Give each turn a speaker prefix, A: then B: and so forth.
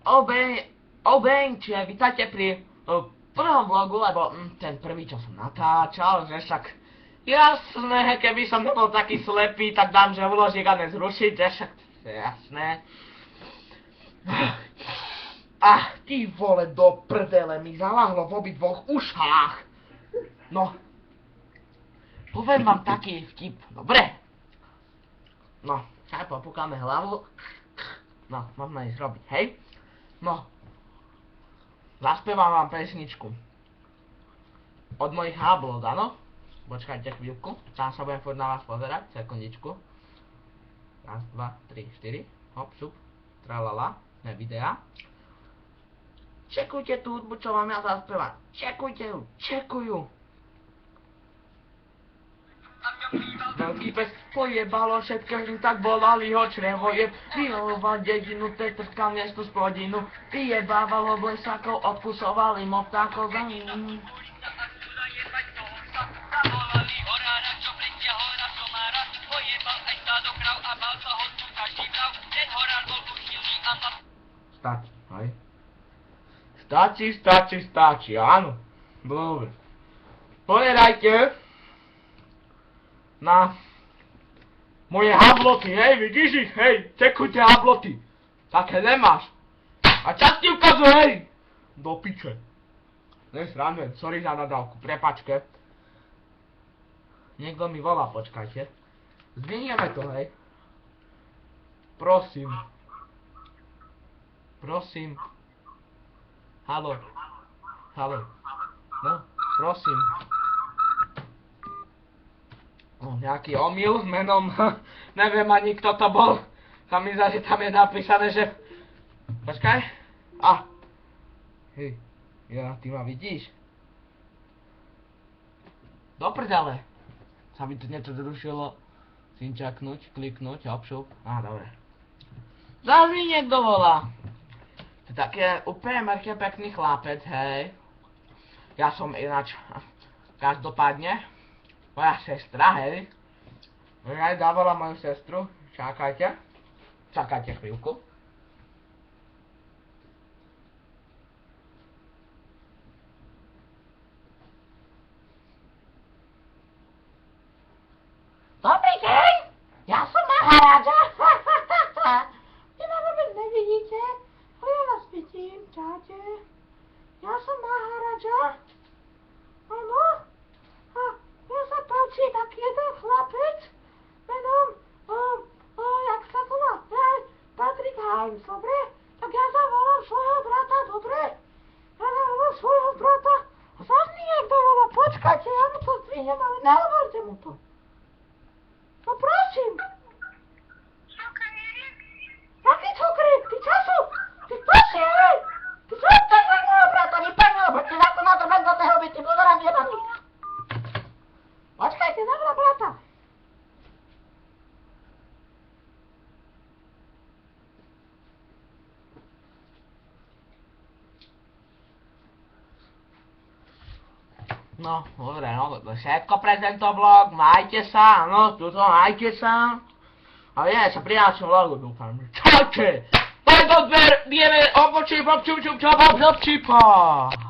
A: Obeňte, vítajte pri prvom vlogu, lebo ten prvý, čo som natáčal, že však jasné, keby som nebol taký slepý, tak dám, že vložík a nezrušiť, že však to je jasné. Ty vole, do prdele, mi zaláhlo v obidvoch ušách. No, poviem vám taký vtip, dobre? No, aj popúkame hlavu. No, máme ísť robiť, hej? No, zaspievam vám pesničku. Od mojich háblov, áno? Počkajte chvíľku, tam sa budem furt na vás pozerať, sekundičku. Raz, dva, tri, štyri, hop, šup, tralala, ne videa. Čekujte tú hudbu, čo vám ja zaspievam. Čekujte ju, čekujú. Veľký pes pojebalo všetkým, tak volali ho črevoje. Vyhoval dedinu, tetrskal miestu spodinu. Vyjebával oblesákov, odkusovali moptákov za ním. Stačí, hej? Stačí, áno. Dobre. Pozerajte na moje habloty, hej, vidíš ich, hej, čekujte habloty. Také nemáš. A čas ti ukazuj, hej. Do piče. Nesrandujem, sorry za nadávku, prepačke. Niekto mi volá, počkajte. Zdvinieme to, hej. Prosím. Haló. No, prosím. Nejaký omyl s menom, neviem ani kto to bol. Sa mi zdá, že tam je napísané, že... Počkaj. Hej, ja, ty ma vidíš? Do prdele. Sa mi tu niečo zrušilo. Sinčaknúť, kliknúť, hop, šup. Dobre. Zas mi niekto volá. To je taký úplne mŕke pekný chlapec, hej. Ja som ináč, každopádne, moja sestra, hej. Ja dávala moju sestru, čakajte chvíľku. Dobrý deň, ja som Maharadža. Vy ma vôbec nevidíte, ale ja vás vidím, čaute. Ja som Maharadža. Áno. A mne sa páči taký jeden chlapec menom, jak sa volá? Patrick Hines, dobre? Tak ja zavolám svojho brata, dobre? Ja zavolám svojho brata. A zas mi niekto volá, počkajte, ja mu to zdvihnem, ale nehovorte mu to. No prosím. Jaký cukrík? Ty čo sú? Ty prosím, hej! Ty čo to je môjho brata? Vypadnilo, poďte ako na to do toho byť, ty budoram jebaný. Počkajte, zavolám brata. No, dobre, no, to je všetko pre tento vlog, majte sa, áno, tuto majte sa. A vidíme sa pri ďalšom vlogu, dúfam. Čaute! Daj do dver, vieme, obočí, popčup, čup, čup, čup, čup, čup, čup,